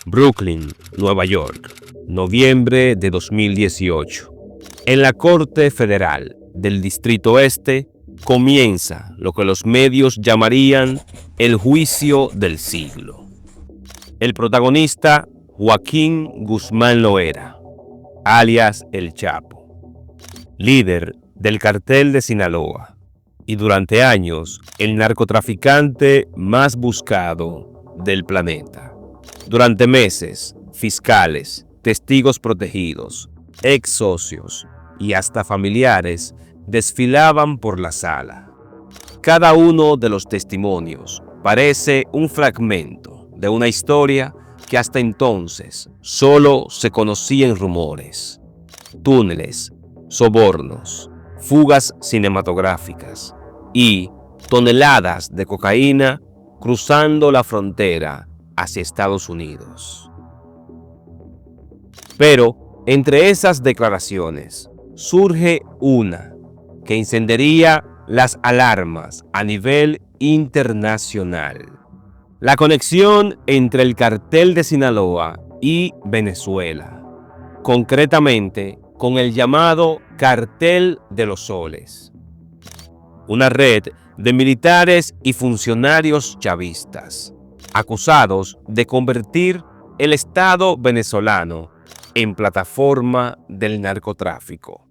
Brooklyn, Nueva York, noviembre de 2018. En la Corte Federal del Distrito Este comienza lo que los medios llamarían el juicio del siglo. El protagonista, Joaquín Guzmán Loera, alias El Chapo, líder del cartel de Sinaloa y durante años el narcotraficante más buscado del planeta. Durante meses, fiscales, testigos protegidos, ex socios y hasta familiares desfilaban por la sala. Cada uno de los testimonios parece un fragmento de una historia que hasta entonces solo se conocía en rumores. Túneles, sobornos, fugas cinematográficas y toneladas de cocaína cruzando la frontera hacia Estados Unidos. Pero entre esas declaraciones surge una que encendería las alarmas a nivel internacional. La conexión entre el cartel de Sinaloa y Venezuela, concretamente con el llamado Cartel de los Soles, una red de militares y funcionarios chavistas, acusados de convertir el Estado venezolano en plataforma del narcotráfico.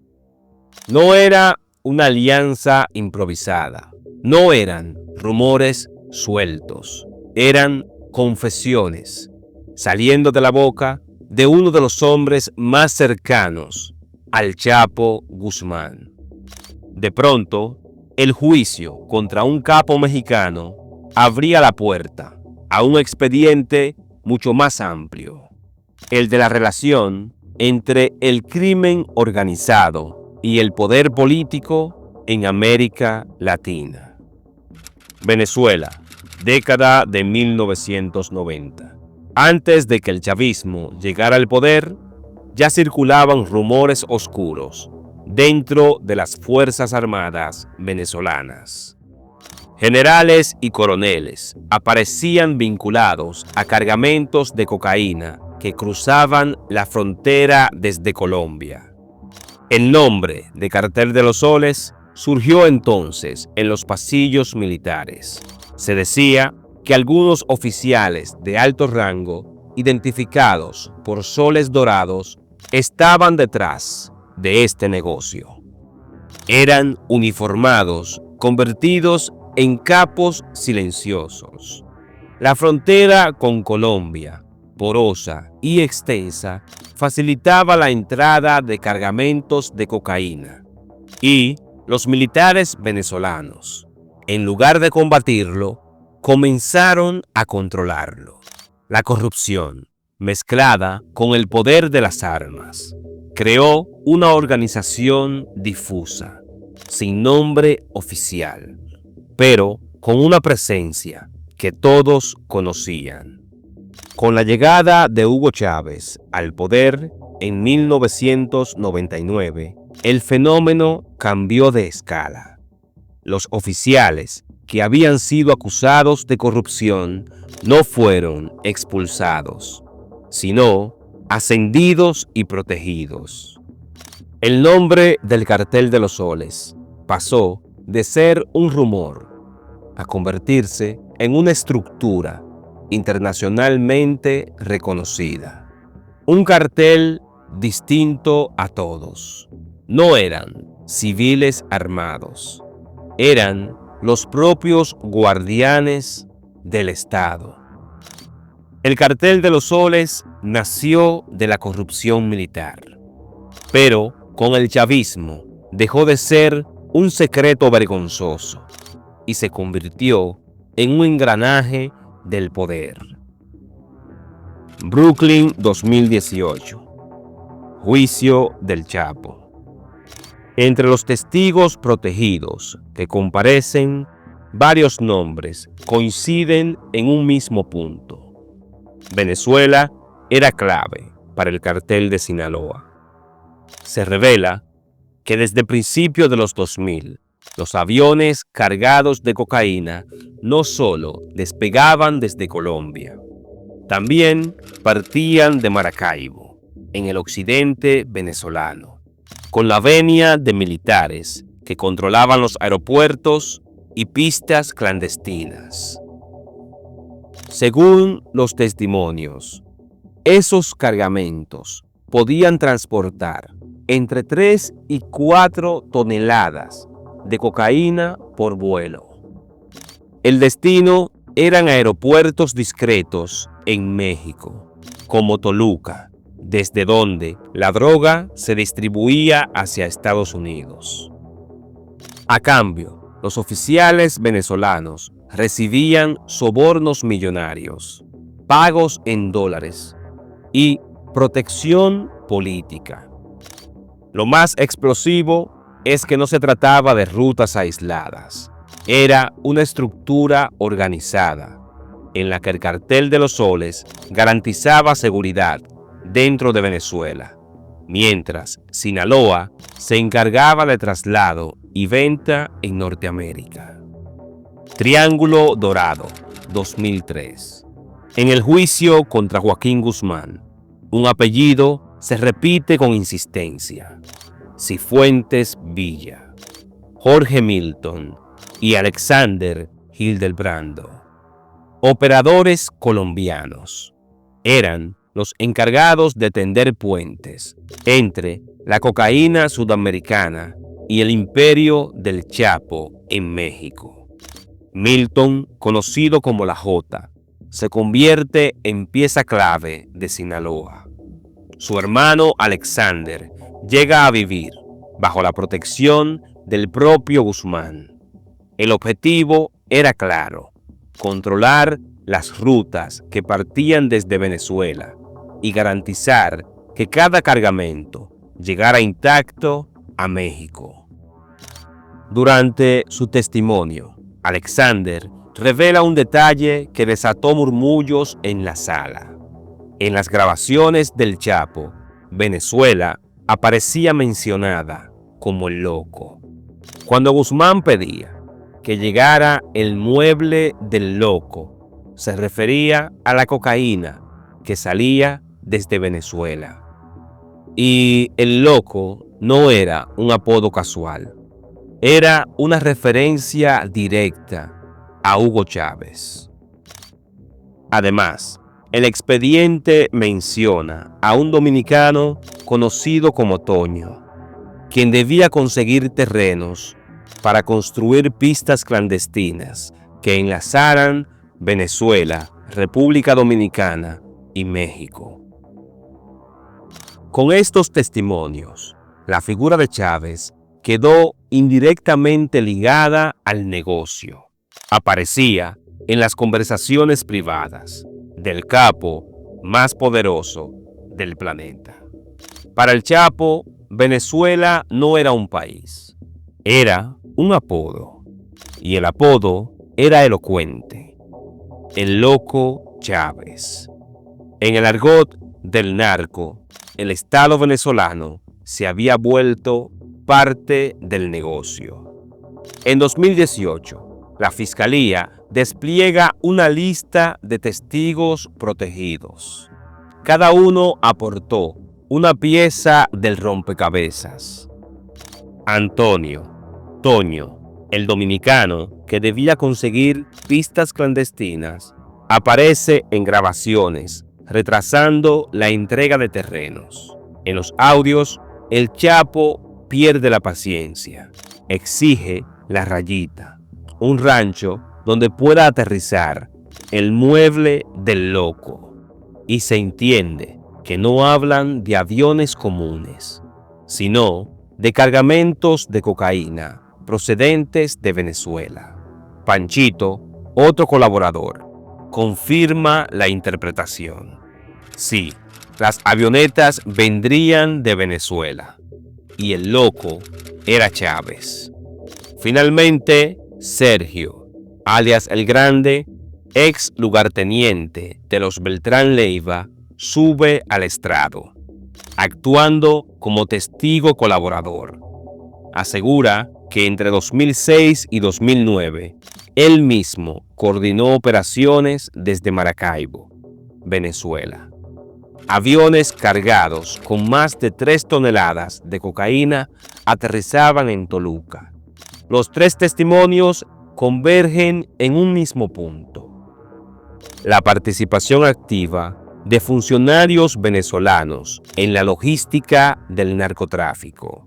No era una alianza improvisada, no eran rumores sueltos, eran confesiones saliendo de la boca de uno de los hombres más cercanos al Chapo Guzmán. De pronto, el juicio contra un capo mexicano abría la puerta a un expediente mucho más amplio, el de la relación entre el crimen organizado y el poder político en América Latina. Venezuela, década de 1990. Antes de que el chavismo llegara al poder, ya circulaban rumores oscuros dentro de las Fuerzas Armadas venezolanas. Generales y coroneles aparecían vinculados a cargamentos de cocaína que cruzaban la frontera desde Colombia. El nombre de Cartel de los Soles surgió entonces en los pasillos militares. Se decía que algunos oficiales de alto rango, identificados por soles dorados, estaban detrás de este negocio. Eran uniformados, convertidos en capos silenciosos. La frontera con Colombia, porosa y extensa, facilitaba la entrada de cargamentos de cocaína. Y los militares venezolanos, en lugar de combatirlo, comenzaron a controlarlo. La corrupción, mezclada con el poder de las armas, creó una organización difusa, sin nombre oficial, pero con una presencia que todos conocían. Con la llegada de Hugo Chávez al poder en 1999, el fenómeno cambió de escala. Los oficiales que habían sido acusados de corrupción no fueron expulsados, sino ascendidos y protegidos. El nombre del Cartel de los Soles pasó de ser un rumor a convertirse en una estructura internacionalmente reconocida. Un cartel distinto a todos. No eran civiles armados, eran los propios guardianes del Estado. El Cartel de los Soles nació de la corrupción militar, pero con el chavismo dejó de ser un secreto vergonzoso y se convirtió en un engranaje del poder. Brooklyn 2018. Juicio del Chapo. Entre los testigos protegidos que comparecen, varios nombres coinciden en un mismo punto. Venezuela era clave para el cartel de Sinaloa. Se revela que desde principios de los 2000, los aviones cargados de cocaína no solo despegaban desde Colombia, También partían de Maracaibo, en el occidente venezolano, con la venia de militares que controlaban los aeropuertos y pistas clandestinas. Según los testimonios, esos cargamentos podían transportar entre 3 y 4 toneladas de cocaína por vuelo. El destino eran aeropuertos discretos en México, como Toluca, desde donde la droga se distribuía hacia Estados Unidos. A cambio, los oficiales venezolanos recibían sobornos millonarios, pagos en dólares y protección política. Lo más explosivo es que no se trataba de rutas aisladas. Era una estructura organizada en la que el Cartel de los Soles garantizaba seguridad dentro de Venezuela, mientras Sinaloa se encargaba de traslado y venta en Norteamérica. Triángulo Dorado, 2003. En el juicio contra Joaquín Guzmán, un apellido se repite con insistencia: Cifuentes Villa, Jorge Milton y Alexander Hildebrando. Operadores colombianos. Eran los encargados de tender puentes entre la cocaína sudamericana y el imperio del Chapo en México. Milton, conocido como la Jota, se convierte en pieza clave de Sinaloa. Su hermano Alexander llega a vivir bajo la protección del propio Guzmán. El objetivo era claro: controlar las rutas que partían desde Venezuela y garantizar que cada cargamento llegara intacto a México. Durante su testimonio, Alexander revela un detalle que desató murmullos en la sala. En las grabaciones del Chapo, Venezuela aparecía mencionada como el loco. Cuando Guzmán pedía que llegara el mueble del loco, se refería a la cocaína que salía desde Venezuela. Y el loco no era un apodo casual, era una referencia directa a Hugo Chávez. Además, el expediente menciona a un dominicano conocido como Toño, quien debía conseguir terrenos para construir pistas clandestinas que enlazaran Venezuela, República Dominicana y México. Con estos testimonios, la figura de Chávez quedó indirectamente ligada al negocio. Aparecía en las conversaciones privadas del capo más poderoso del planeta. Para el Chapo, Venezuela no era un país, era un apodo. Y el apodo era elocuente: el loco Chávez. En el argot del narco, el Estado venezolano se había vuelto parte del negocio. En 2018, la Fiscalía despliega una lista de testigos protegidos. Cada uno aportó una pieza del rompecabezas. Antonio, Toño, el dominicano que debía conseguir pistas clandestinas, aparece en grabaciones retrasando la entrega de terrenos. En los audios, el Chapo pierde la paciencia, exige la rayita, un rancho donde pueda aterrizar el mueble del loco, y se entiende que no hablan de aviones comunes, sino de cargamentos de cocaína procedentes de Venezuela. Panchito, otro colaborador, confirma la interpretación. Sí, las avionetas vendrían de Venezuela y el loco era Chávez. Finalmente, Sergio, alias El Grande, ex lugarteniente de los Beltrán Leiva, sube al estrado, actuando como testigo colaborador. Asegura que entre 2006 y 2009, él mismo coordinó operaciones desde Maracaibo, Venezuela. Aviones cargados con más de 3 toneladas de cocaína aterrizaban en Toluca. Los 3 testimonios convergen en un mismo punto: la participación activa de funcionarios venezolanos en la logística del narcotráfico.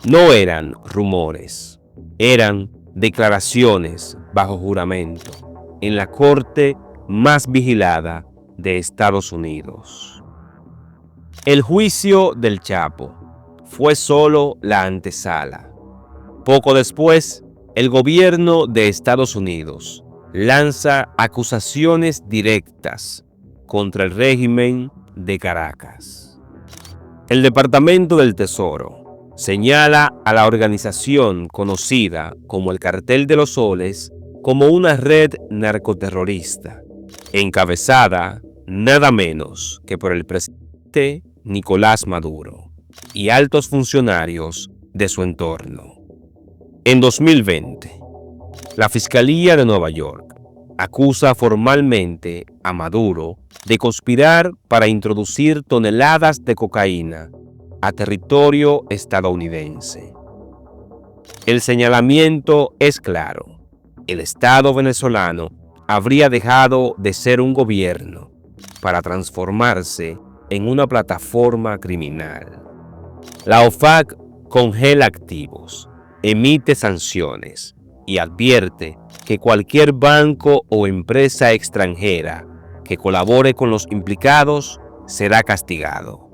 No eran rumores, eran declaraciones bajo juramento en la corte más vigilada de Estados Unidos. El juicio del Chapo fue solo la antesala. Poco después, el gobierno de Estados Unidos lanza acusaciones directas contra el régimen de Caracas. El Departamento del Tesoro señala a la organización conocida como el Cartel de los Soles como una red narcoterrorista, encabezada nada menos que por el presidente Nicolás Maduro y altos funcionarios de su entorno. En 2020, la Fiscalía de Nueva York acusa formalmente a Maduro de conspirar para introducir toneladas de cocaína a territorio estadounidense. El señalamiento es claro: el Estado venezolano habría dejado de ser un gobierno para transformarse en una plataforma criminal. La OFAC congela activos, emite sanciones y advierte que cualquier banco o empresa extranjera que colabore con los implicados será castigado.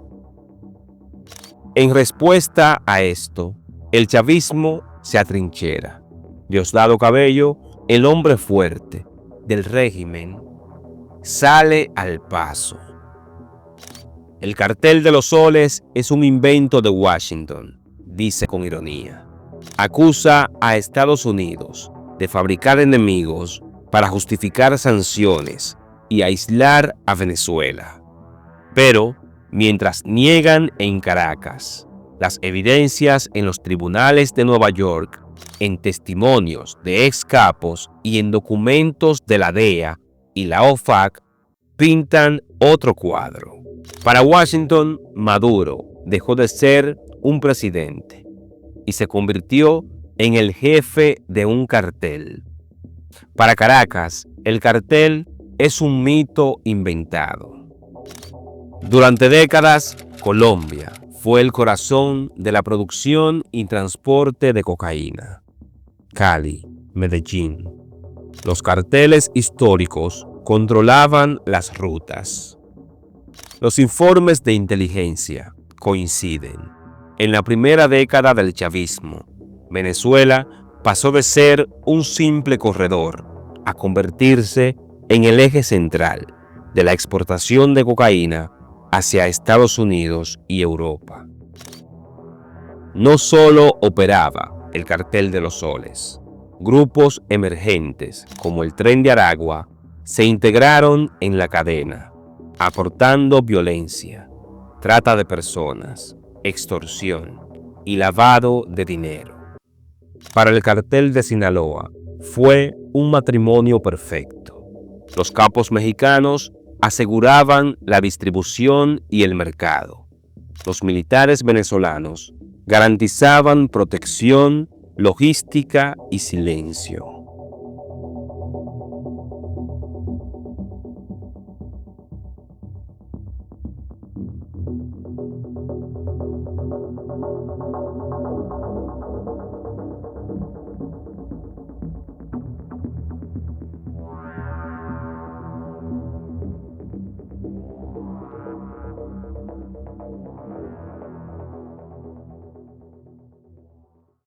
En respuesta a esto, el chavismo se atrinchera. Diosdado Cabello, el hombre fuerte del régimen, sale al paso. El Cartel de los Soles es un invento de Washington, dice con ironía. Acusa a Estados Unidos de fabricar enemigos para justificar sanciones y aislar a Venezuela. Pero, mientras niegan en Caracas, las evidencias en los tribunales de Nueva York, en testimonios de ex capos y en documentos de la DEA y la OFAC pintan otro cuadro. Para Washington, Maduro dejó de ser un presidente y se convirtió en el jefe de un cartel. Para Caracas, el cartel es un mito inventado. Durante décadas, Colombia fue el corazón de la producción y transporte de cocaína. Cali, Medellín. Los carteles históricos controlaban las rutas. Los informes de inteligencia coinciden. En la primera década del chavismo, Venezuela pasó de ser un simple corredor a convertirse en el eje central de la exportación de cocaína hacia Estados Unidos y Europa. No solo operaba el Cartel de los Soles, grupos emergentes como el Tren de Aragua se integraron en la cadena, aportando violencia, trata de personas, extorsión y lavado de dinero. Para el Cartel de Sinaloa fue un matrimonio perfecto. Los capos mexicanos aseguraban la distribución y el mercado. Los militares venezolanos garantizaban protección, logística y silencio.